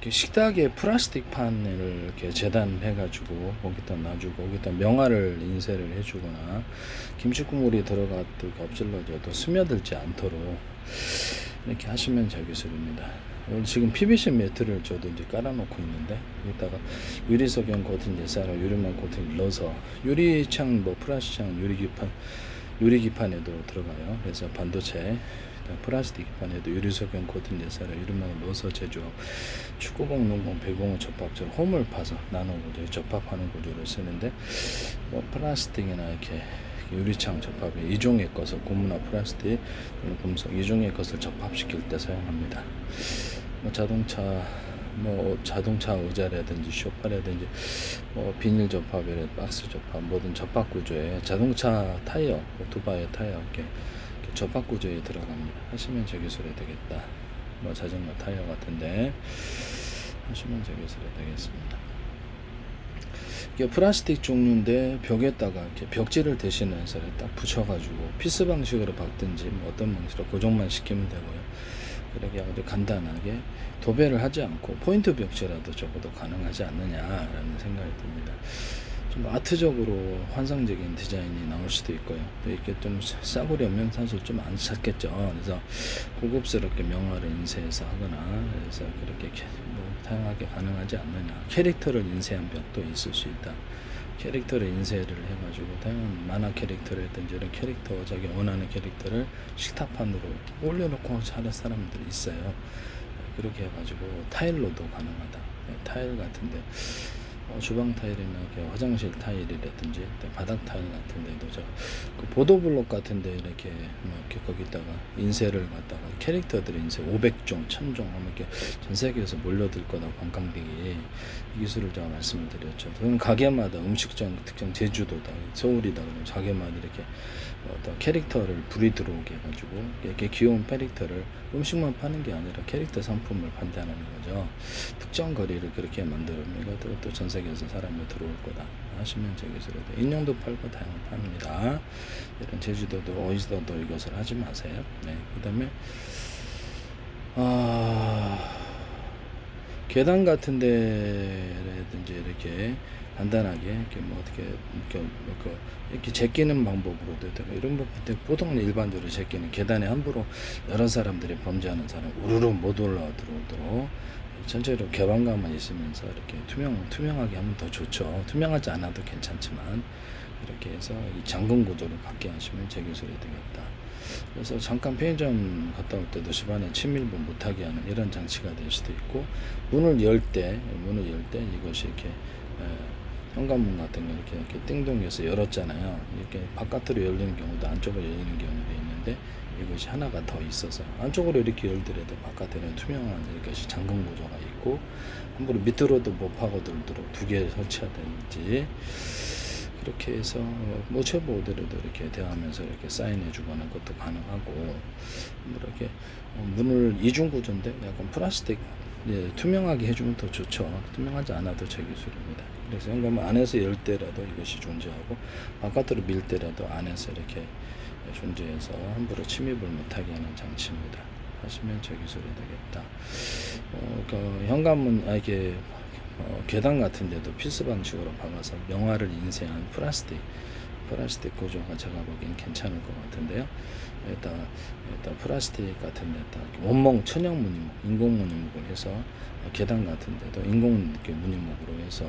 이렇게 식탁에 플라스틱 판을 이렇게 재단해가지고 거기다 놔주고 거기다 명화를 인쇄를 해주거나 김치 국물이 들어가도 엎질러져도 스며들지 않도록 이렇게 하시면 제 기술입니다. 오늘 지금 PVC 매트를 저도 이제 깔아놓고 있는데 여기다가 유리석연 코팅 예사로 유리만 코팅 넣어서 유리창 뭐 플라스틱창 유리기판에도 들어가요. 그래서 반도체 플라스틱 기판에도 유리석연 코팅 예사로 유리망을 넣어서 제조하고 축구공, 농공, 배공을 접합처럼 홈을 파서 나눠 접합하는 구조를 쓰는데 뭐 플라스틱이나 이렇게 유리창 접합에 이중의 것을 고무나 플라스틱 또는 금속 이중의 것을 접합시킬 때 사용합니다. 뭐 자동차 의자라든지 소파라든지 뭐 비닐 접합이라 박스 접합 모든 접합 구조에 자동차 타이어 오토바이 타이어 이렇게 접합 구조에 들어갑니다. 하시면 제 기술이 되겠다. 뭐 자전거 타이어 같은데 하시면 제 기술이 되겠습니다. 이게 플라스틱 종류인데 벽에다가 이렇게 벽지를 대신해서 딱 붙여가지고 피스 방식으로 박든지 뭐 어떤 방식으로 고정만 시키면 되고요. 이렇게 아주 간단하게 도배를 하지 않고 포인트 벽지라도 적어도 가능하지 않느냐라는 생각이 듭니다. 좀 아트적으로 환상적인 디자인이 나올 수도 있고요. 또 이렇게 좀 싸구려면 사실 좀 안 샀겠죠. 그래서 고급스럽게 명화를 인쇄해서 하거나 그래서 그렇게 뭐 다양하게 가능하지 않느냐. 캐릭터를 인쇄한 벽도 있을 수 있다. 캐릭터를 인쇄를 해가지고 다양한 만화 캐릭터라든지 이런 캐릭터 자기 원하는 캐릭터를 식탁판으로 올려놓고 하는 사람들이 있어요. 그렇게 해가지고 타일로도 가능하다. 타일 같은데 주방 타일이나 이렇게 화장실 타일이라든지 바닥 타일 같은 데도 그 보도블록 같은 데 이렇게 거기다가 인쇄를 갖다가 캐릭터들 인쇄 500종, 1000종 하면 이렇게 전 세계에서 몰려들 거다 관광객이 이 기술을 제가 말씀을 드렸죠. 저는 가게마다 음식점 특정 제주도다, 서울이다 그러면 가게마다 이렇게 어떤 캐릭터를 불이 들어오게 해가지고 이렇게 귀여운 캐릭터를 음식만 파는 게 아니라 캐릭터 상품을 판다는 거죠. 특정 거리를 그렇게 만들면 이것도 또 전 세계에서 사람이 들어올 거다 하시면 제 기술에 인형도 팔고 다양한 팝니다. 이런 제주도도 어디서도 이것을 하지 마세요. 네, 그다음에 계단 같은 데라든지 이렇게 간단하게 이렇게 뭐 어떻게 이렇게 제끼는 방법으로도 되고 이런 것들 보통 일반적으로 제끼는 계단에 함부로 여러 사람들이 범죄하는 사람 우르르 못 올라와 들어오도록 전체적으로 개방감만 있으면서 이렇게 투명하게 하면 더 좋죠. 투명하지 않아도 괜찮지만 이렇게 해서 이 잠금 구조를 갖게 하시면 제 기술이 되겠다. 그래서 잠깐 편의점 갔다 올 때도 집안에 침입을 못하게 하는 이런 장치가 될 수도 있고 문을 열 때 이것이 이렇게 현관문 같은 거 이렇게 띵동해서 열었잖아요. 이렇게 바깥으로 열리는 경우도 안쪽으로 열리는 경우도 있는데 이것이 하나가 더 있어서 안쪽으로 이렇게 열더라도 바깥에는 투명한 이것이 잠금 구조가 있고 함부로 밑으로도 못 파고들도록 두 개 설치하든지 그렇게 해서 모체보드로도 이렇게 대하면서 이렇게 사인해 주거나 그것도 가능하고 이렇게 문을 이중 구조인데 약간 플라스틱 투명하게 해주면 더 좋죠. 투명하지 않아도 제 기술입니다. 그래서 현관문 안에서 열 때라도 이것이 존재하고 바깥으로 밀 때라도 안에서 이렇게 존재해서 함부로 침입을 못하게 하는 장치입니다. 하시면 제 기술이 되겠다. 그 현관문 이렇게 계단 같은 데도 필수 방식으로 박아서 명화를 인쇄한 플라스틱 구조가 제가 보기엔 괜찮을 것 같은데요. 일단 플라스틱 같은 데다 원목 천연 무늬목, 인공 무늬목을 해서 계단 같은 데도 인공 무늬목으로 해서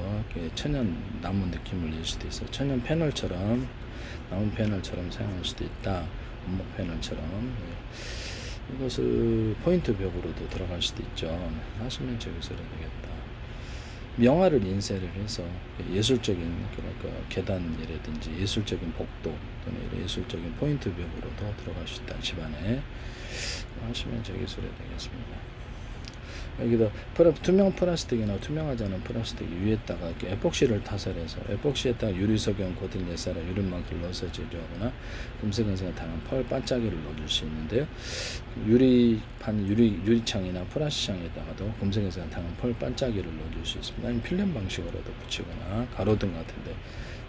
천연 나무 느낌을 낼 수도 있어요. 천연 패널처럼 나무 패널처럼 사용할 수도 있다. 원목 패널처럼 이것을 포인트 벽으로도 들어갈 수도 있죠. 하시면 제 기술이 되겠다. 명화를 인쇄를 해서 예술적인 계단이라든지 예술적인 복도 또는 예술적인 포인트 벽으로도 들어갈 수 있다. 집안에 하시면 제 기술이 되겠습니다. 여기다 투명 플라스틱이나 투명하지 않은 플라스틱 위에다가 이렇게 에폭시를 타설해서 에폭시에다가 유리석연 코팅 예사라 유리망을 넣어서 제조하거나 금색은색을 당한 펄 반짝이를 넣어줄 수 있는데요. 유리창이나 플라스틱창에다가도 금색은색을 당한 펄 반짝이를 넣어줄 수 있습니다. 아니면 필름 방식으로도 붙이거나 가로등 같은데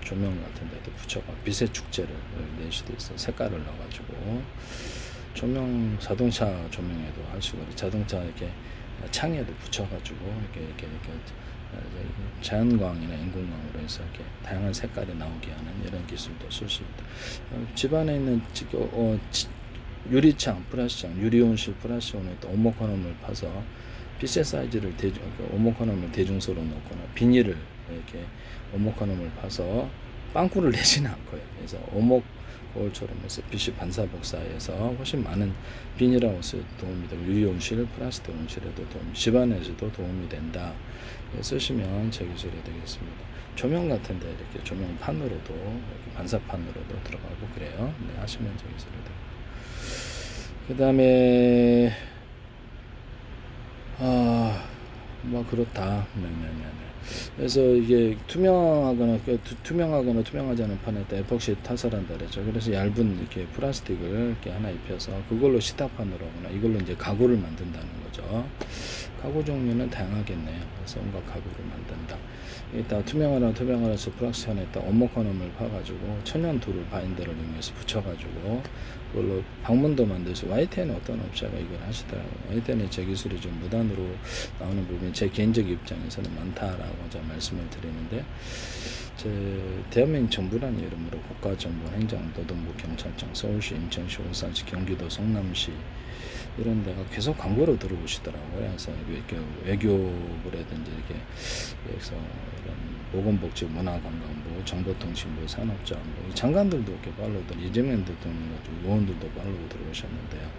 조명 같은데도 붙여가 빛의 축제를 낼 수도 있어요. 색깔을 넣어가지고 조명 자동차 조명에도 할 수가 있고 자동차 이렇게 창에도 붙여가지고 이렇게 자연광이나 인공광으로 해서 이렇게 다양한 색깔이 나오게 하는 이런 기술도 쓸 수 있다. 집안에 있는 유리창, 플라스창, 유리온실, 플라스온에 또 오목화놈을 파서 빗세 사이즈를 오목화놈을 대중소로 놓거나 비닐을 이렇게 오목화놈을 파서 빵꾸를 내지는 않고요. 그래서 오목 거울처럼 해서 빛이 반사복사해서 훨씬 많은 비닐하우스에 도움이 되고 유리온실, 플라스틱 온실에도 집안에서도 도움이 된다. 쓰시면 제 기술이 되겠습니다. 조명 같은데 이렇게 조명판으로도 이렇게 반사판으로도 들어가고 그래요. 네, 하시면 제 기술이 되고. 그 다음에 뭐 그렇다. 네네네. 그래서 이게 투명하거나 투명하지 않은 판에다 에폭시 타설한다 그랬죠. 그래서 얇은 이렇게 플라스틱을 이렇게 하나 입혀서 그걸로 식탁판으로 하거나 이걸로 이제 가구를 만든다는 거죠. 가구 종류는 다양하겠네요. 그래서 온갖 가구를 만든다. 일단 투명하라서 플라스틱 안에다 원목화놈을 파가지고 천연두를 바인더를 이용해서 붙여가지고 그걸로 방문도 만들수. YTN에 어떤 업체가 이걸 하시더라고요. YTN에 제 기술이 좀 무단으로 나오는 부분이 제 개인적 입장에서는 많다라고 제가 말씀을 드리는데, 제 대한민국 정부라는 이름으로 국가정보, 행정노동부, 경찰청, 서울시, 인천시, 울산시, 경기도, 성남시 이런 데가 계속 광고로 들어오시더라고요. 그래서 이렇게 외교부라든지 이렇게 그래서 이런 보건복지, 문화관광부, 정보통신부, 산업자원부 장관들도 이렇게 팔로우들, 이재명 대통령 같은 의원들도 팔로우 들어오셨는데요.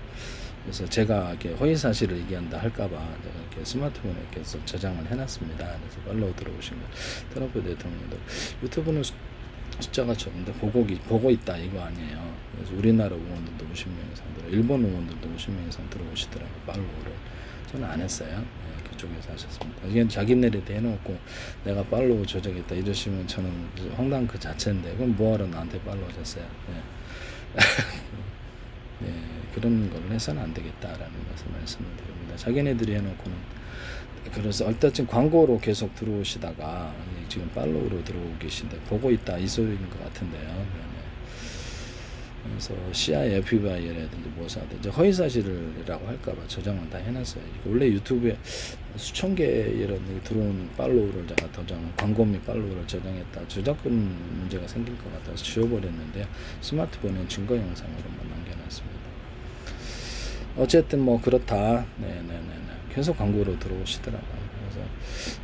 그래서 제가 이렇게 허위 사실을 얘기한다 할까봐 제가 이렇게 스마트폰에 이렇게 저장을 해놨습니다. 그래서 팔로우 들어오신 거. 트럼프 대통령도 유튜브는 숫자가 적은데 보고 있다 이거 아니에요. 그래서 우리나라 의원들도 50명 이상 들어, 일본 의원들도 50명 이상 들어오시더라고요. 팔로우를. 저는 안 했어요. 네, 그쪽에서 하셨습니다. 이게 자기네들이 해놓고 내가 팔로우 조작했다 이러시면 저는 황당 그 자체인데 그럼 뭐하러 나한테 팔로우 줬어요. 네. 네, 그런 걸 해서는 안 되겠다라는 것을 말씀을 드립니다. 자기네들이 해놓고는 그래서 얼떨진 광고로 계속 들어오시다가 지금 팔로우로 들어오고 계신데 보고 있다 이 소리인 것 같은데요. 네네. 그래서 CIA, FBI라든지 모사든지 허위 사실이라고 할까봐 저장은 다 해놨어요. 원래 유튜브에 수천 개 이런 들어온 팔로우를 제가 광고 및 팔로우를 저장했다. 저작권 문제가 생길 것 같아서 지워버렸는데요. 스마트폰에 증거 영상으로만 남겨놨습니다. 어쨌든 뭐 그렇다. 네네네. 계속 광고로 들어오시더라고요. 그래서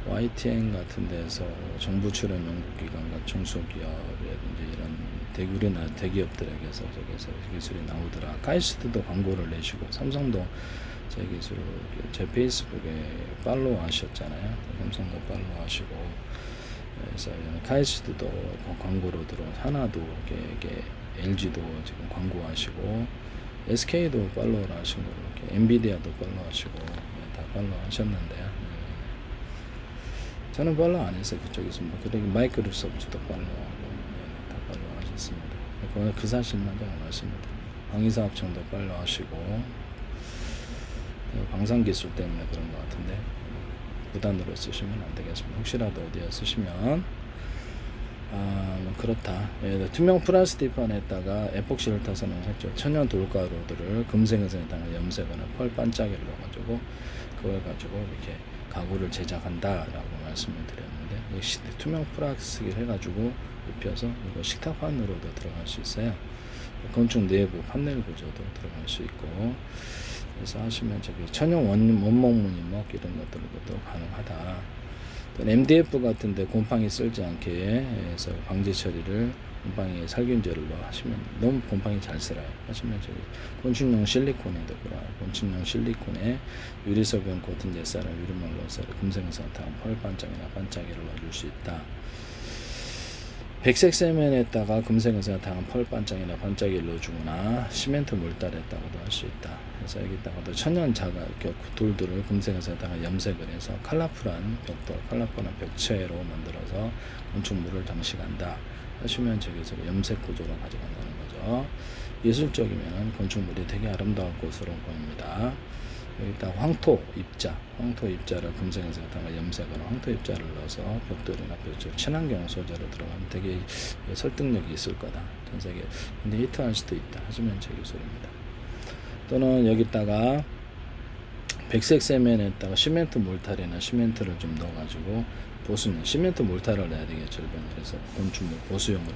YTN 같은 데서 정부 출연 연구기관과 중소기업이라든지 이런 우리나라 대기업들에게서 저기서 기술이 나오더라. 카이스트도 광고를 내시고 삼성도 제 기술 제 페이스북에 팔로우 하셨잖아요. 삼성도 팔로우 하시고 그래서 카이스트도 광고로 들어. 하나도 이게 LG도 지금 광고하시고 SK도 팔로우를 하신 거로 이렇게 엔비디아도 팔로우 하시고 다 팔로우 하셨는데요. 저는 팔로우 안 했어요. 그쪽에서 뭐 그리고 마이크로소프트도 팔로우하고 다 팔로우 하셨습니다. 그 사실만 제가 말씀드립니다. 방위사업청도 팔로우 하시고 방산기술 때문에 그런 것 같은데 무단으로 쓰시면 안 되겠습니다. 혹시라도 어디에 쓰시면 뭐 그렇다. 투명 플라스틱판에다가 에폭시를 타서는 했죠. 천연 돌가루들을 금생에다가 염색하는 펄 반짝이를 넣어가지고 그걸 가지고 이렇게 가구를 제작한다라고 말씀을 드렸는데, 투명 플라스틱을 해가지고 입혀서 이거 식탁판으로도 들어갈 수 있어요. 건축 내부 판넬 구조도 들어갈 수 있고, 그래서 하시면 저기 천연 원목무늬목 이런 것들도 가능하다. MDF 같은데 곰팡이 쓸지 않게 해서 방지 처리를 곰팡이 살균제를 하시면 너무 곰팡이 잘 쓸어요. 하시면 저기 곤충용 실리콘에도 곤충용 실리콘에 유리소변 코팅 예사를 유리몰로사를 금생사탕 펄반짝이나 반짝이를 넣어줄 수 있다. 백색 세면에다가 금생사탕 펄반짝이나 반짝이를 넣어주거나 시멘트 몰달에다가도 할 수 있다. 그래서 여기다가도 천연 돌들을 금생사탕을 염색을 해서 컬러풀한 벽체로 만들어서 건축물을 장식한다. 하시면 저기서 염색 구조로 가져간다는 거죠. 예술적이면 건축물이 되게 아름다울 것으로 보입니다. 여기다 황토 입자를 금생사탕을 염색하는 황토 입자를 넣어서 벽돌이나 벽돌 친환경 소재로 들어가면 되게 설득력이 있을 거다. 전 세계 근데 히트할 수도 있다. 하시면 제 기술입니다. 또는 여기다가 백색 세면에다가 시멘트 몰탈이나 시멘트를 좀 넣어가지고 보수는 시멘트 몰탈을 내야 되겠죠. 그래서 건축물 보수용을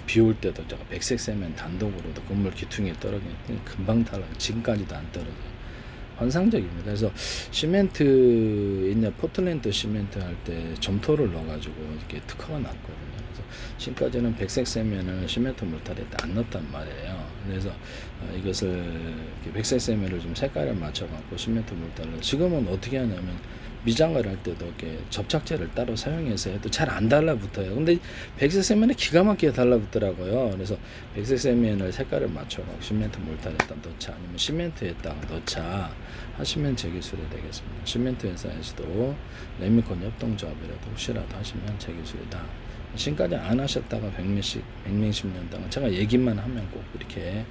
비 올 때도 제가 백색 세면 단독으로도 건물 기퉁에 떨어지면 금방 탈락. 지금까지도 안 떨어져요. 환상적입니다. 그래서 시멘트 있냐 포틀랜드 시멘트 할 때 점토를 넣어가지고 이렇게 특허가 났거든요. 그래서 지금까지는 백색 세면을 시멘트 몰탈에 안 넣었단 말이에요. 그래서 이것을 백색 세면을 좀 색깔을 맞춰갖고 시멘트 몰탈로 지금은 어떻게 하냐면 미장을 할 때도 이렇게 접착제를 따로 사용해서 해도 잘 안 달라붙어요. 근데 백색 세면에 기가 막히게 달라붙더라고요. 그래서 백색 세면을 색깔을 맞춰갖고 시멘트 몰탈에다 넣자 아니면 시멘트에다가 넣자 하시면 제 기술이 되겠습니다. 시멘트 회사에서도 레미콘 협동조합이라도 혹시라도 하시면 제 기술이다. 지금까지 안 하셨다가 백몇십 년 동안 제가 얘기만 하면 꼭 이렇게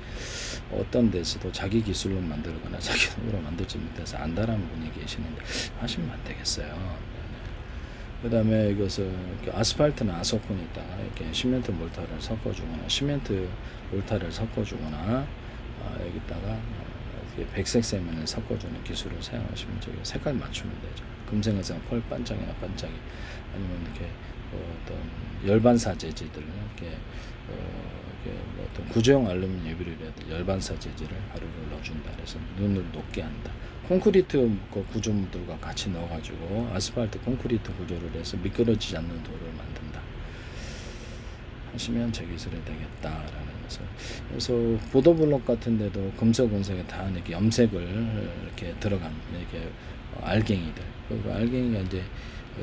어떤 데서도 자기 기술로 만들거나 자기 손으로 만들지 못해서 안다라는 분이 계시는데 하시면 안 되겠어요. 그 다음에 이것을 아스팔트나 아소콘에다가 이렇게 시멘트 몰타를 섞어주거나 시멘트 몰타를 섞어주거나 여기다가 백색 세면을 섞어주는 기술을 사용하시면 저기 색깔 맞추면 되죠. 금색에서 펄 반짝이나 반짝이 아니면 이렇게 어떤 열반사 재질들 이렇게 뭐 어떤 구조형 알루미늄 유리라도 열반사 재질을 가루를 넣어준다. 그래서 눈을 녹게 한다. 콘크리트 구조물들과 같이 넣어가지고 아스팔트 콘크리트 구조를 해서 미끄러지지 않는 도로를 만든다. 하시면 제 기술이 되겠다라는 것을. 그래서 보도블록 같은데도 금속 은색에 다 이렇게 염색을 이렇게 들어간 이렇게 알갱이들. 그리고 알갱이가 이제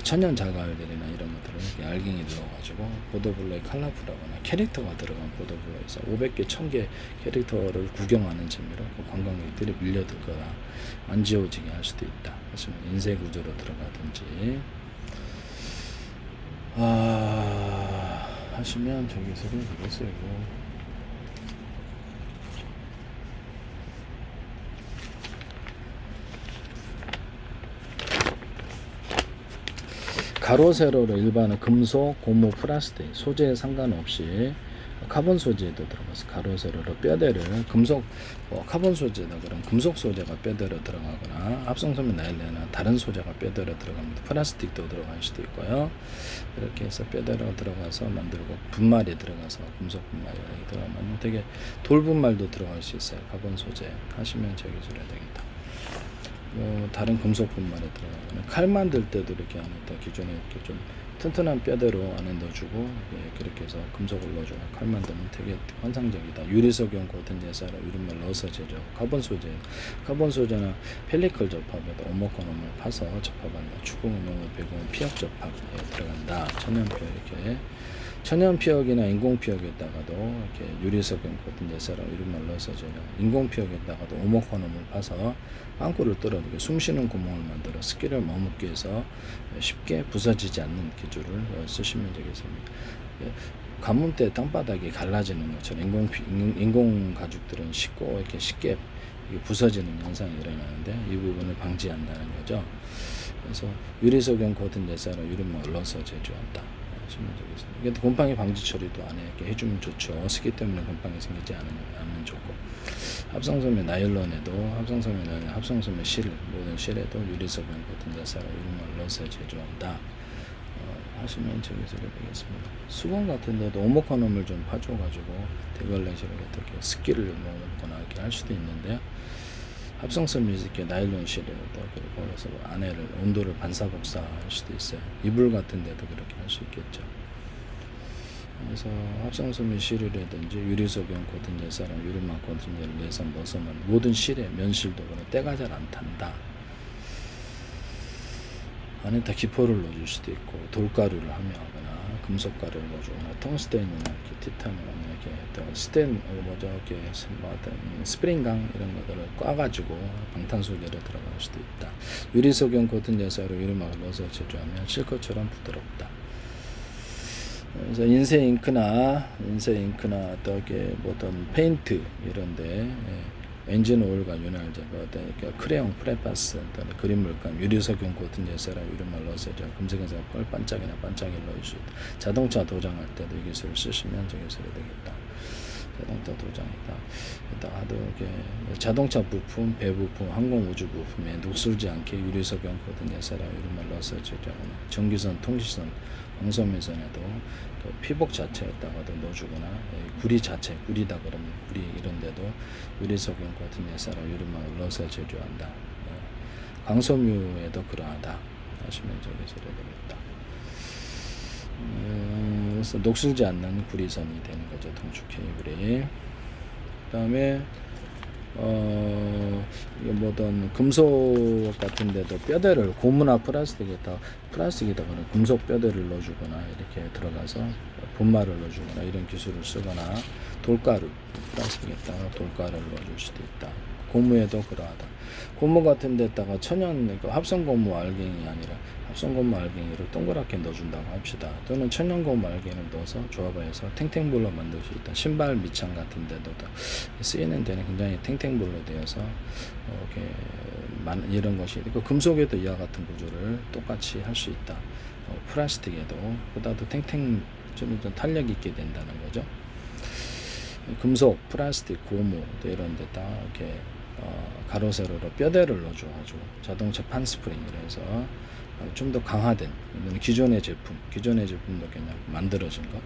천연 자갈들이나 이런 것들을 이렇게 알갱이 넣어가지고 보도블록에 컬러풀하거나 캐릭터가 들어간 보도블록에서 500개, 1000개 캐릭터를 구경하는 재미로 그 관광객들이 밀려들 거라 안 지워지게 할 수도 있다. 하시면 인쇄 구조로 들어가든지 하시면 저기 소리 되겠어요. 가로 세로로 일반은 금속, 고무, 플라스틱 소재에 상관없이 카본 소재에도 들어가서 가로 세로로 뼈대를 금속 카본 소재다 그러면 금속 소재가 뼈대로 들어가거나 합성섬유 나일론이나 다른 소재가 뼈대로 들어갑니다. 플라스틱도 들어갈 수도 있고요. 이렇게 해서 뼈대로 들어가서 만들고 분말이 들어가서 금속 분말이 들어가면 되게 돌 분말도 들어갈 수 있어요. 카본 소재 하시면 제 기술이 되겠다. 다른 금속 분말에 들어가거나 칼 만들 때도 이렇게 안에다 기존에 이렇게 좀 튼튼한 뼈대로 안에 넣어주고 그렇게 해서 금속을 넣어주고 칼 만들면 되게 환상적이다. 유리석용 고든 예사로 유리물 넣어서 제조. 카본 소재나 펠리클 접합에다 오목건음을 파서 접합한다. 추궁운동을 배구는 피혁 접합에 들어간다. 천연 피혁이나 인공 피혁에다가도 이렇게 유리석용 고든 예사로 유리물 넣어서 제조. 인공 피혁에다가도 오목건음을 파서 빵꾸를 뚫어주고 숨쉬는 구멍을 만들어 습기를 머금기 위해서 쉽게 부서지지 않는 기술을 쓰시면 되겠습니다. 가뭄 때 땅바닥이 갈라지는 것처럼 인공 가죽들은 쉽게 부서지는 현상이 일어나는데 이 부분을 방지한다는 거죠. 그래서 유리석용 고든 예사로 유리물 넣어서 제조한다. 이게 곰팡이 방지 처리도 안에 이렇게 해주면 좋죠. 습기 때문에 곰팡이 생기지 않으면 좋고. 합성섬유 나일론에도 합성섬유 실 모든 실에도 유리석용 고든 예사로 유리물 넣어서 제조한다. 하시면 제 기술이 되겠습니다. 수건 같은 데도 오목건음을 좀 파줘가지고 대걸레질을 어떻게 습기를 먹거나 이렇게 할 수도 있는데요. 합성섬유 이렇게 나일론 실을 그래서 안에를 온도를 반사복사할 수도 있어요. 이불 같은 데도 그렇게 할 수 있겠죠. 그래서 합성섬유 실이라든지 유리석용 고든 예사랑 유리막 고든 예를 내서 넣어서만 모든 실에 면실도 그런 때가 잘 안 탄다. 안에다 기포를 넣어줄 수도 있고 돌가루를 함유하거나 금속가루를 넣어주거나 텅스텐이나 이렇게 티타늄이나 이렇게 스프링강 이런 것들을 꽈가지고 방탄소재로 들어갈 수도 있다. 유리석용 고든 예사로 유리막을 넣어서 제조하면 실크처럼 부드럽다. 그래서 인쇄 잉크나 또 이렇게 어떤 페인트 이런데 엔진 오일과 윤활 제거, 크레용, 프레파스, 그림 물감, 유리석용 고든 예사라 유리물 넣어서 금색에서 펄 반짝이나 반짝이를 넣을 수 있다. 자동차 도장할 때도 이 기술을 쓰시면 저 기술이 되겠다. 자동차 도장이다. 일단 하드게 자동차 부품, 배 부품, 항공 우주 부품에 녹슬지 않게 유리석영 코팅 예사라 유리만 넣어서 제작하거나 전기선, 통신선, 광섬유선에도 그 피복 자체에다가도 넣어주거나 구리 자체, 구리다 그러면 구리 이런데도 유리석영 코팅 예사라 유리만 넣어서 제조한다. 광섬유에도 그러하다 하시면 저기서 되겠다. 그래서 녹슬지 않는 구리선이 되는 거죠. 동축 케이블이. 그다음에 이게 뭐든 금속 같은데도 뼈대를 고무나 플라스틱에다 그런 금속 뼈대를 넣어주거나 이렇게 들어가서 분말을 넣어주거나 이런 기술을 쓰거나 돌가루 플라스틱에다가 돌가루를 넣어줄 수도 있다. 고무에도 그러하다. 고무 같은 데다가 천연 합성 고무 알갱이 아니라 합성 고무 알갱이를 동그랗게 넣어준다고 합시다. 또는 천연 고무 알갱이를 넣어서 조합해서 탱탱볼로 만들 수 있다. 신발 밑창 같은 데도 쓰이는 데는 굉장히 탱탱볼로 되어서 이렇게 이런 것이 있고 금속에도 이와 같은 구조를 똑같이 할 수 있다. 플라스틱에도 보다도 탱탱 좀 탄력 있게 된다는 거죠. 금속, 플라스틱, 고무 이런 데다 이렇게 가로 세로로 뼈대를 넣어줘가지고 자동차 판 스프링이라 해서 좀 더 강화된 기존의 제품도 그냥 만들어진 거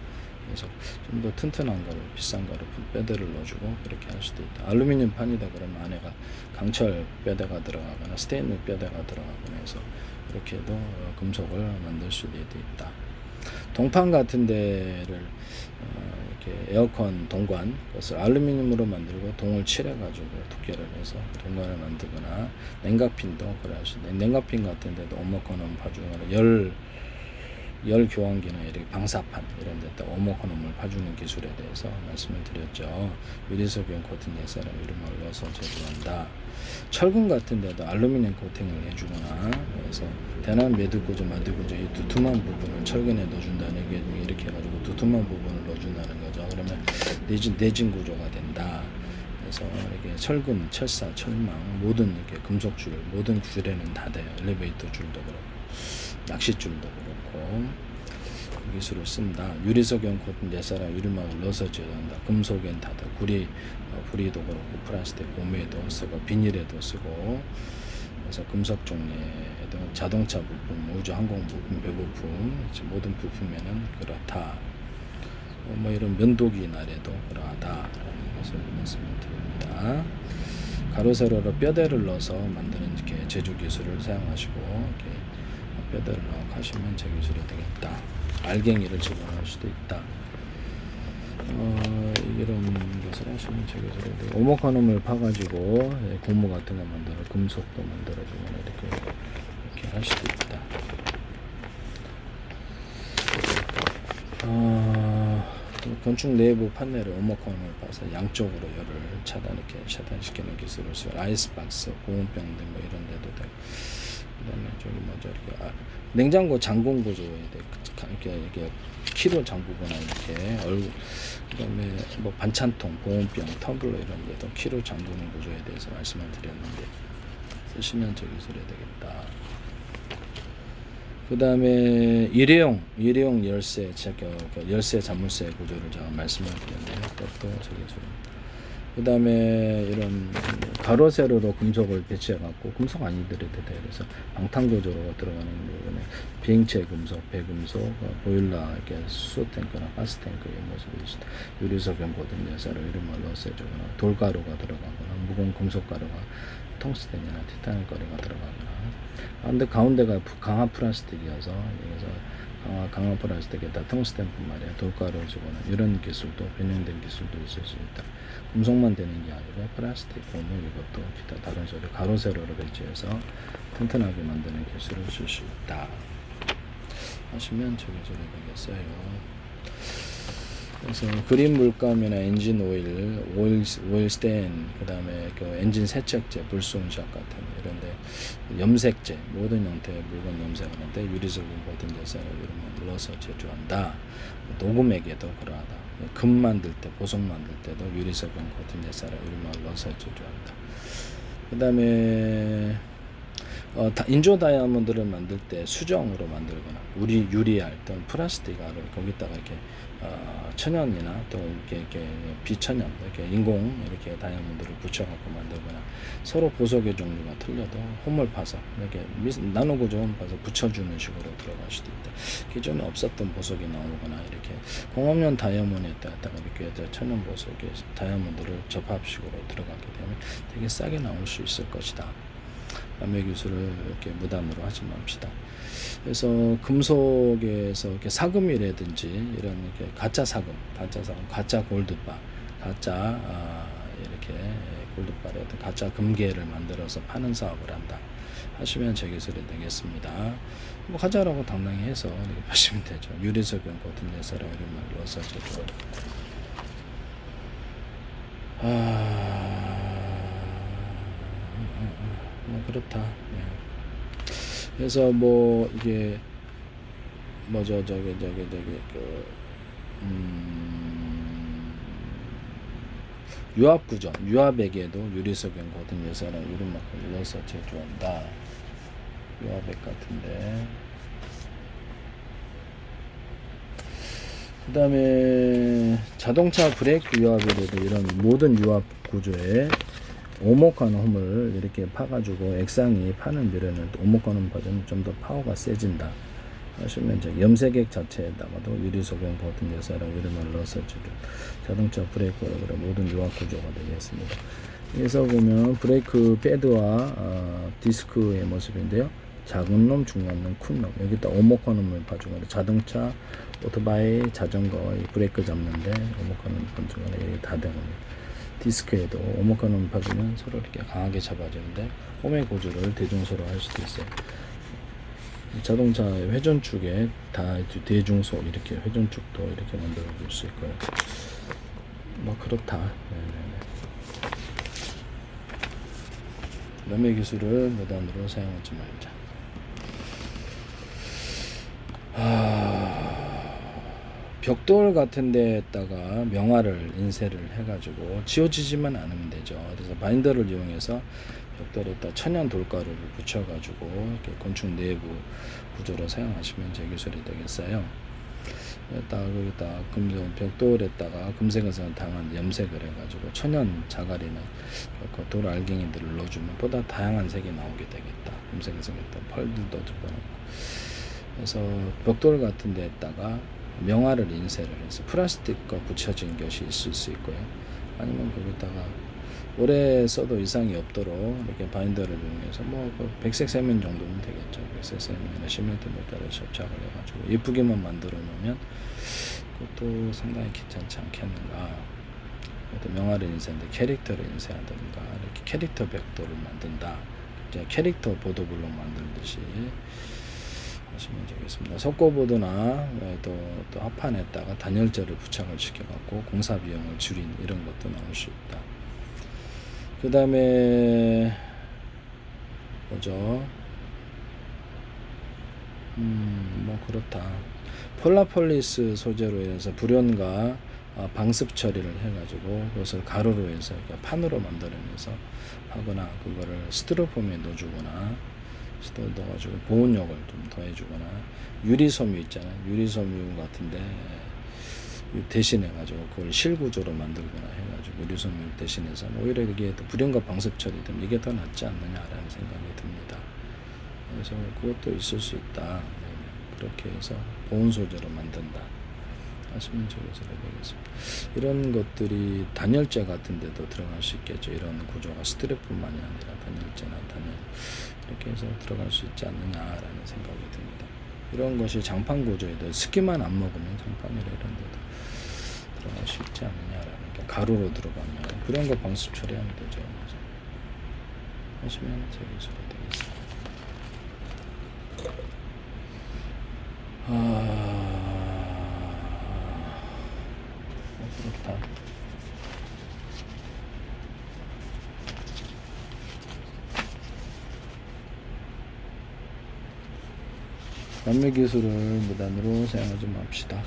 그래서 좀 더 튼튼한 거를 비싼 거를 뼈대를 넣어주고 그렇게 할 수도 있다. 알루미늄 판이다 그러면 안에가 강철 뼈대가 들어가거나 스테인리스 뼈대가 들어가거나 해서 이렇게도 금속을 만들 수도 있다. 동판 같은 데를 이렇게 에어컨 동관 그것을 알루미늄으로 만들고 동을 칠해가지고 두께를 해서 동관을 만들거나 냉각핀도 그럴 수 있다. 냉각핀 같은 데도 오목코놈 파주거나 열 교환기나 이렇게 방사판 이런 데다 오목코놈을 파주는 기술에 대해서 말씀을 드렸죠. 유리석영 코팅 예사라 이름을 넣어서 제조한다. 철근 같은 데도 알루미늄 코팅을 해주거나 그래서 대난 매듭구조 만들구조 이 두툼한 부분을 철근에 넣어준다는 게 이렇게 해가지고 두툼한 부분을 넣어준다는 거죠. 그러면 내진 구조가 된다. 그래서 이렇게 철근, 철사, 철망 모든 이렇게 금속줄 모든 줄에는 다 돼요. 엘리베이터 줄도 그렇고 낚싯줄도 그렇고 그 기술을 쓴다. 유리석영 코팅 예사라 유리막을 넣어서 제조한다. 금속엔 다 돼. 구리도 그렇고 플라스틱 고무에도 쓰고 비닐에도 쓰고 그래서 금속 종류에도 자동차 부품, 우주 항공 부품, 배 부품 모든 부품에는 그렇다. 뭐 이런 면도기 날에도 그러하다라는 것을 말씀을 드립니다. 가로 세로로 뼈대를 넣어서 만드는 이렇게 제조 기술을 사용하시고 이렇게 뼈대를 넣어 하시면 제 기술이 되겠다. 알갱이를 집어넣을 수도 있다. 이런 것을 하시면 제 기술이 되고 오목한음을 파가지고 고무 같은 거 만들어 금속도 만들어주거나 이렇게 할 수도 있다. 건축 내부 판넬을 오목한음을 파서 양쪽으로 열을 차단시키는 기술을 써요. 아이스박스, 보온병 등 뭐 이런 데도 되고 그다음에 저기 뭐죠 이렇게 냉장고 잠금 구조에 이렇게 키로 잠그거나 이렇게 그다음에 뭐 반찬통, 보온병, 텀블러 이런 데도 키로 잠그는 구조에 대해서 말씀을 드렸는데 쓰시면 저 기술이 되겠다. 그다음에 일회용 열쇠 열쇠 자물쇠 구조를 제가 말씀을 드렸는데 그것도 저 기술. 그다음에 이런 가로 세로로 금속을 배치해 갖고 금속 아니더라도 돼. 그래서 방탄 구조로 들어가는 부분에 비행체 금속, 배금속, 보일러 이렇게 수소 탱크나 가스 탱크 이런 모습이 있습니다. 유리석영 보든 여사로 이름을 넣어서 주거나 돌가루가 들어가거나 무거운 금속 가루가 텅스텐이나 티타늄 가루가 들어가거나. 근데 가운데가 강화 플라스틱이어서 여기서 강화 플라스틱에다 텅스텐뿐만 아니라 돌가루를 주거나 이런 기술도 변형된 기술도 있을 수 있다. 금속만 되는 게 아니고 플라스틱, 고무 이것도 기타 다른 소리 가로 세로로 배치해서 튼튼하게 만드는 기술을 쓸 수 있다. 하시면 저 기술이 되겠어요. 그래서 그린 물감이나 엔진 오일 스테인, 그다음에 그 엔진 세척제, 불순샷 같은 이런데 염색제, 모든 형태의 물건 염색을 하는데 유리석영 같은 데서 이런 넣어서 제조한다. 녹음액에도 그러하다. 금 만들 때, 보석 만들 때도 유리석영 같은 데서 이런 걸 넣어서 제조한다. 그다음에 인조 다이아몬드를 만들 때 수정으로 만들거나 유리알 또는 플라스틱알을 거기다가 이렇게 천연이나 또 이렇게 비천연 이렇게 인공 이렇게 다이아몬드를 붙여갖고 만들거나 서로 보석의 종류가 틀려도 홈을 파서 이렇게 나노 구조 홈 파서 붙여주는 식으로 들어갈 수도 있다. 기존에 없었던 보석이 나오거나 이렇게 공업용 다이아몬드에다가 이렇게 천연 보석의 다이아몬드를 접합식으로 들어가게 되면 되게 싸게 나올 수 있을 것이다. 남의 기술을 이렇게 무단으로 하지 맙시다. 그래서 금속에서 이렇게 사금이라든지 이런 이렇게 가짜 사금, 가짜 골드바, 가짜 이렇게 골드바라든지 가짜 금괴를 만들어서 파는 사업을 한다 하시면 제 기술이 되겠습니다. 뭐 가짜라고 당당히 해서 이렇게 파시면 되죠. 유리석은 거든 예사라 이런 말 넣어서 제조. 뭐 그렇다. 예. 그래서 뭐 이게 뭐죠 유압 구조, 유압액에도 유리석연 고든 예사랑 이런 만큼 넣어서 제조한다. 유압액 같은데. 그 다음에 자동차 브레이크 유압이라도 이런 모든 유압 구조에 오목한 홈을 이렇게 파가지고 액상이 파는 비례는 오목한 홈 버전은 좀 더 파워가 세진다 하시면 이제 염색액 자체에다가도 유리소경 버튼 예사랑 이름을 넣어서 자동차 브레이크로 모든 유압 구조가 되겠습니다. 여기서 보면 브레이크 패드와 디스크의 모습인데요. 작은 놈, 중간 놈, 큰 놈. 여기다 오목한 홈을 봐주고 자동차, 오토바이, 자전거 브레이크 잡는데 오목한 홈 번중간에 여기 다 되거든요. 디스크에도 오목한 홈을 봐주면 서로 이렇게 강하게 잡아주는데 홈의 고주를 대중소로 할 수도 있어요. 자동차 회전축에 다 대중소 이렇게 회전축도 이렇게 만들어 볼 수 있고요. 뭐 그렇다. 남의 기술을 무단으로 사용하지 말자. 벽돌 같은 데에다가 명화를 인쇄를 해가지고 지워지지만 않으면 되죠. 그래서 바인더를 이용해서 벽돌에다 천연 돌가루를 붙여가지고 이렇게 건축 내부 구조로 사용하시면 제 기술이 되겠어요. 거기다 벽돌에다가 금색에서 당한 염색을 해가지고 천연 자갈이나 돌 알갱이들을 넣어주면 보다 다양한 색이 나오게 되겠다. 금색에서 펄들도 집어넣고. 그래서 벽돌 같은 데에다가 명화를 인쇄를 해서 플라스틱과 붙여진 것이 있을 수 있고요. 아니면 거기다가 오래 써도 이상이 없도록 이렇게 바인더를 이용해서 뭐 백색 세면 정도면 되겠죠. 백색 세면이나 시멘트 물살에 접착을 해가지고 예쁘게만 만들어 놓으면 그것도 상당히 괜찮지 않겠는가. 명화를 인쇄인데 캐릭터를 인쇄하든가 이렇게 캐릭터 벽돌을 만든다. 이제 캐릭터 보도블록 만들듯이 하시면 되겠습니다. 석고보드나 또 합판에다가 단열재를 부착을 시켜갖고 공사 비용을 줄인 이런 것도 나올 수 있다. 그 다음에 뭐죠? 뭐 그렇다. 폴라폴리스 소재로 해서 불연과 방습 처리를 해가지고 그것을 가루로 해서 판으로 만들어내서 하거나 그거를 스티로폼에 넣어주거나 넣어가지고 보온력을 좀 더해주거나 유리섬유 있잖아요. 유리섬유 같은데 대신해가지고 그걸 실구조로 만들거나 해가지고 유리섬유 대신해서 오히려 이게 불연과 방습 처리되면 이게 더 낫지 않느냐라는 생각이 듭니다. 그래서 그것도 있을 수 있다. 그렇게 해서 보온 소재로 만든다 하시면 저기서 되겠습니다. 이런 것들이 단열재 같은 데도 들어갈 수 있겠죠. 이런 구조가 스티로폼만이 아니라 단열재나 단열 이렇게 해서 들어갈 수 있지 않느냐라는 생각이 듭니다. 이런 것이 장판 구조에도 습기만 안 먹으면 장판이나 이런 데도 들어갈 수 있지 않느냐라는 게 가루로 들어가면 그런 거 방수 처리하면 되죠. 그래서 하시면 제 기술이 되겠습니다. 그렇다. 남의 기술을 무단으로 사용하지 맙시다.